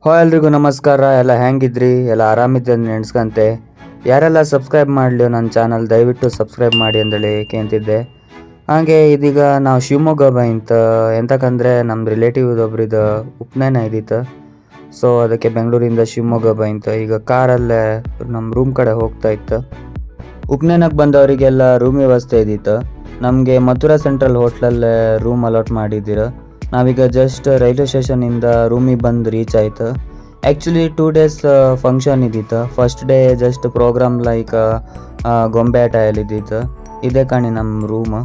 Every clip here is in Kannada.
ಎಲ್ರಿಗೂ ನಮಸ್ಕಾರ. ಎಲ್ಲ ಹೆಂಗಿದ್ರಿ? ಎಲ್ಲ ಆರಾಮಿದ್ರಿ ಅಂತ ನೆನೆಸ್ಕಂತೆ. ಯಾರೆಲ್ಲ ಸಬ್ಸ್ಕ್ರೈಬ್ ಮಾಡಲಿ ನನ್ನ ಚಾನಲ್ ದಯವಿಟ್ಟು ಸಬ್ಸ್ಕ್ರೈಬ್ ಮಾಡಿ ಅಂದೇಳಿ ಕೇಳ್ತಿದ್ದೆ. ಹಾಗೆ ಇದೀಗ ನಾವು ಶಿವಮೊಗ್ಗ ಬೈಂತ ಎಂತಕ್ಕಂದರೆ ನಮ್ಮ ರಿಲೇಟಿವ್ ಒಬ್ರಿದು ಉಪನಯನ ಇದ್ದಿತ್ತು. ಸೊ ಅದಕ್ಕೆ ಬೆಂಗಳೂರಿಂದ ಶಿವಮೊಗ್ಗ ಬೈಂತ ಈಗ ಕಾರಲ್ಲೇ ನಮ್ಮ ರೂಮ್ ಕಡೆ ಹೋಗ್ತಾ ಇತ್ತು. ಉಪನಯನಕ್ಕೆ ಬಂದವರಿಗೆಲ್ಲ ರೂಮ್ ವ್ಯವಸ್ಥೆ ಇದ್ದಿತ್ತು. ನಮಗೆ ಮಥುರಾ ಸೆಂಟ್ರಲ್ ಹೋಟ್ಲಲ್ಲೇ ರೂಮ್ ಅಲಾಟ್ ಮಾಡಿದ್ದೀರ. ನಾವೀಗ ಜಸ್ಟ್ ರೈಲ್ವೆ ಸ್ಟೇಷನಿಂದ ರೂಮಿಗೆ ಬಂದು ರೀಚ್ ಆಯ್ತು. ಆ್ಯಕ್ಚುಲಿ 2 days ಫಂಕ್ಷನ್ ಇದ್ದಿತ್ತು. First day just program like ಗೊಂಬೆ ಆಟ ಇದ್ದಿತ್ತು. ಇದೇ ಕಾಣಿ ನಮ್ಮ ರೂಮ್.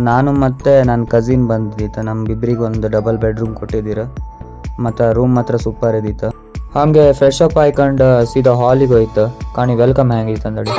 ನಾನು ಮತ್ತು ನನ್ನ ಕಸಿನ್ ಬಂದಿತ್ತು. ನಮ್ಗಿಬ್ರಿಗೆ ಒಂದು ಡಬಲ್ ಬೆಡ್ರೂಮ್ ಕೊಟ್ಟಿದ್ದೀರ. ಮತ್ತು ರೂಮ್ ಮಾತ್ರ ಸೂಪರ್ ಇದ್ದಿತ್ತು. ಹಾಗೆ ಫ್ರೆಶ್ ಅಪ್ ಆಯ್ಕೊಂಡು ಸೀದಾ ಹಾಲಿಗೆ ಹೋಯ್ತು. ಕಾಣಿ ವೆಲ್ಕಮ್ ಹೆಂಗಿತ್ತು ಅಂದಳಿ.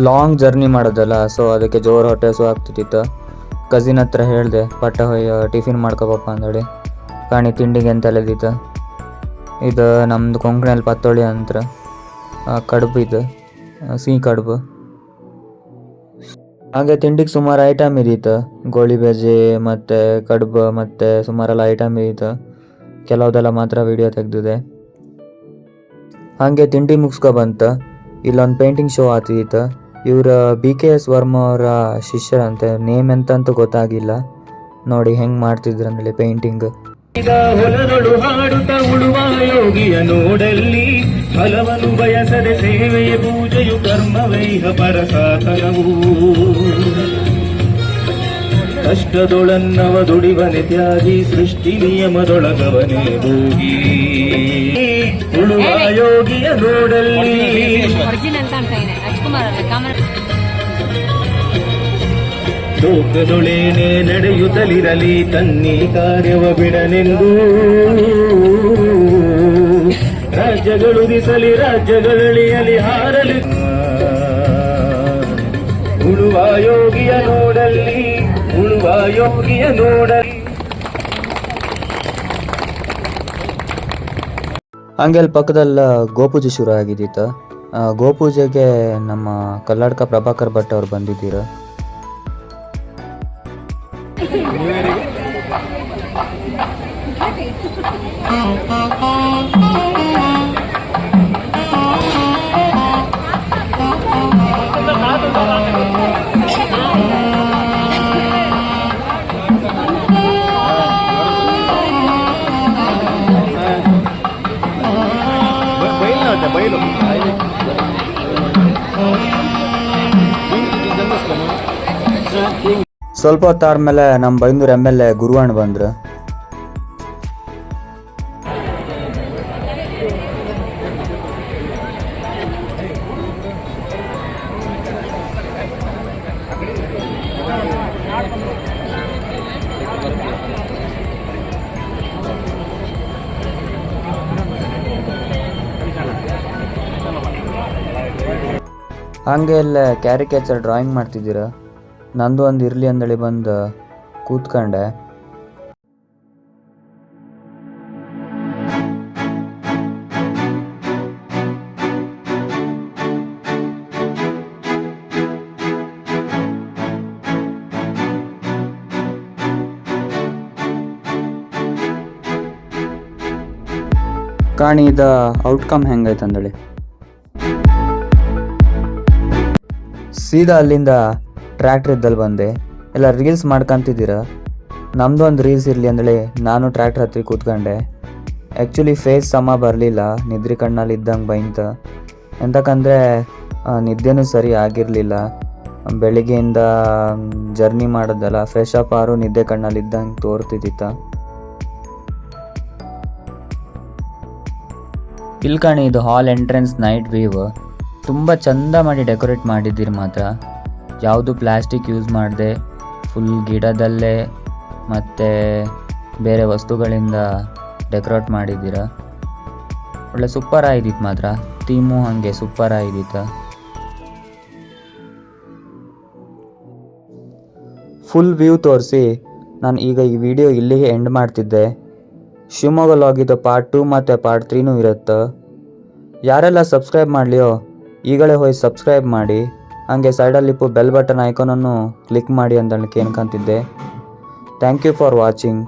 ಲಾಂಗ್ ಜರ್ನಿ ಮಾಡೋದಲ್ಲ, ಸೊ ಅದಕ್ಕೆ ಜೋರು ಹೊಟ್ಟೆ ಹಸು ಆಗ್ತಿತ್ತು. ಕಸಿನ್ ಹತ್ರ ಹೇಳಿದೆ ಪಟ್ಟ ಹೋಯ್ ಟಿಫಿನ್ ಮಾಡ್ಕೊಬಪ್ಪ ಅಂದೇಳಿ. ಕಾಣಿ ತಿಂಡಿಗೆ ಎಂತೆಲ್ಲ ಇದ್ದಿತ್ತು. ಇದು ನಮ್ಮದು ಕೊಂಕಣಿಯಲ್ಲಿ ಪತ್ತೋಳಿ ಅಂತ ಕಡುಬು, ಇದು ಸಿಹಿ ಕಡುಬು. ಹಾಗೆ ತಿಂಡಿಗೆ ಸುಮಾರು ಐಟಮ್ ಇದ್ದಿತ್ತು. ಗೋಳಿ ಬಜ್ಜಿ ಮತ್ತು ಕಡುಬು ಮತ್ತು ಸುಮಾರೆಲ್ಲ ಐಟಮ್ ಇದ್ದಿತ್ತು. ಕೆಲವುದೆಲ್ಲ ಮಾತ್ರ ವಿಡಿಯೋ ತೆಗೆದಿದೆ. ಹಾಗೆ ತಿಂಡಿ ಮುಗಿಸ್ಕೊಬಂತು. ಇಲ್ಲೊಂದು ಪೇಂಟಿಂಗ್ ಶೋ ಆಗ್ತಿತ್ತು. ಇವರು BKS ವರ್ಮ ಅವರ ಶಿಷ್ಯರಂತೆ. ನೇಮ್ ಎಂತಂತೂ ಗೊತ್ತಾಗಿಲ್ಲ. ನೋಡಿ ಹೆಂಗೆ ಮಾಡ್ತಿದ್ರು ಅಂದೇಳಿ ಪೇಂಟಿಂಗ್. ಹೊಲಗಳು ಹಾಡುತ್ತ ಉಳುವ ಯೋಗಿಯ ನೋಡಲ್ಲಿ ಫಲವನ್ನು ಬಯಸದೆ ಸೇವೆಯ ಪೂಜೆಯು ಕರ್ಮವೈಹ ಪರಸಾತನವು. ಕಷ್ಟದೊಳನ್ನವ ದುಡಿವನೆ ತ್ಯಾಗಿ ಸೃಷ್ಟಿ ನಿಯಮದೊಳಗವನೇ ಹೋಗಿ ಉಳುವ ಯೋಗಿಯ ನೋಡಲ್ಲಿ. ಲೋಕದೊಳೇನೆ ನಡೆಯುತ್ತಲಿರಲಿ ತನ್ನಿ ಕಾರ್ಯವ ಬಿಡನೆಂದು. ರಾಜ್ಯಗಳು ದಿಸಲಿ ರಾಜ್ಯಗಳಳಿಯಲಿ ಹಾರಲಿ ಉಳುವ ಯೋಗಿಯ ನೋಡಲ್ಲಿ ಉಳುವ ಯೋಗಿಯ ನೋಡಲಿ. ಹಂಗೆ ಅಲ್ಲಿ ಪಕ್ಕದಲ್ಲ ಗೋಪೂಜೆ ಶುರು ಆಗಿದ್ದಿತ್ತು. ಗೋಪೂಜೆಗೆ ನಮ್ಮ ಕಲ್ಲಡ್ಕ ಪ್ರಭಾಕರ್ ಭಟ್ ಅವ್ರು ಬಂದಿದ್ದೀರ. ಸ್ವಲ್ಪ ಹೊತ್ತಾದ್ಮೇಲೆ ನಮ್ಮ ಬೈಂದೂರು MLA ಗುರುವಣ್ಣ ಬಂದ್ರು. ಹಾಗೆ ಎಲ್ಲ ಕ್ಯಾರಿಕೇಚರ್ ಡ್ರಾಯಿಂಗ್ ಮಾಡ್ತಿದ್ದೀರ. ನಂದು ಒಂದು ಇರಲಿ ಅಂದೇಳಿ ಬಂದು ಕೂತ್ಕೊಂಡೆ. ಕಾಣಿ ಇದ ಔಟ್ಕಮ್ ಹೆಂಗೈತೆ ಅಂದೇಳಿ. ಸೀದಾ ಅಲ್ಲಿಂದ ಟ್ರ್ಯಾಕ್ಟರ್ ಇದ್ದಲ್ಲಿ ಬಂದೆ. ಎಲ್ಲ ರೀಲ್ಸ್ ಮಾಡ್ಕೊಂತಿದ್ದೀರ. ನಮ್ಮದು ಒಂದು ರೀಲ್ಸ್ ಇರಲಿ ಅಂದೇಳಿ ನಾನು ಟ್ರ್ಯಾಕ್ಟರ್ ಹತ್ತಿ ಕೂತ್ಕೊಂಡೆ. ಆ್ಯಕ್ಚುಲಿ ಫೇಸ್ ಸಮ ಬರಲಿಲ್ಲ, ನಿದ್ರೆ ಕಣ್ಣಲ್ಲಿ ಇದ್ದಂಗೆ ಬೈಂತ. ಎಂತಕ್ಕಂದರೆ ನಿದ್ದೆನೂ ಸರಿ ಆಗಿರಲಿಲ್ಲ. ಬೆಳಿಗ್ಗೆಯಿಂದ ಜರ್ನಿ ಮಾಡೋದಲ್ಲ, ಫ್ರೆಶ್ ಅಪ್ ಆರು ನಿದ್ದೆ ಕಣ್ಣಲ್ಲಿ ಇದ್ದಂಗೆ ತೋರ್ತಿದ್ದಿತ್ತ. ಇಲ್ಲಿ ಕಾಣಿ ಇದು ಹಾಲ್ ಎಂಟ್ರೆನ್ಸ್ ನೈಟ್ ವ್ಯೂ. ತುಂಬ ಚಂದ ಮಾಡಿ ಡೆಕೋರೇಟ್ ಮಾಡಿದ್ದೀರಿ ಮಾತ್ರ. ಯಾವುದು ಪ್ಲಾಸ್ಟಿಕ್ ಯೂಸ್ ಮಾಡದೆ ಫುಲ್ ಗಿಡದಲ್ಲೇ ಮತ್ತು ಬೇರೆ ವಸ್ತುಗಳಿಂದ ಡೆಕೋರೇಟ್ ಮಾಡಿದ್ದೀರ. ಒಳ್ಳೆ ಸೂಪರ್ ಆಗಿದ್ದಿತ್ತು ಮಾತ್ರ. ಥೀಮು ಹಾಗೆ ಸೂಪರ್ ಆಗಿದ್ದಿತ್ತು. ಫುಲ್ ವ್ಯೂ ತೋರಿಸಿ ನಾನು ಈಗ ಈ ವಿಡಿಯೋ ಇಲ್ಲಿಗೆ ಎಂಡ್ ಮಾಡ್ತಿದ್ದೆ. ಶಿವಮೊಗ್ಗ ಲಾಗಿದ್ದು ಪಾರ್ಟ್ 2 ಮತ್ತು ಪಾರ್ಟ್ 3ನೂ ಇರುತ್ತೆ. ಯಾರೆಲ್ಲ ಸಬ್ಸ್ಕ್ರೈಬ್ ಮಾಡಲಿಯೋ ಈಗಲೇ ಹೋಗಿ ಸಬ್ಸ್ಕ್ರೈಬ್ ಮಾಡಿ. ಹಾಗೆ ಸೈಡಲ್ಲಿಪ್ಪು ಬೆಲ್ ಬಟನ್ ಐಕಾನನ್ನು ಕ್ಲಿಕ್ ಮಾಡಿ ಅಂತ ಕೇಳ್ಕೊಂತಿದ್ದೆ. Thank you for watching.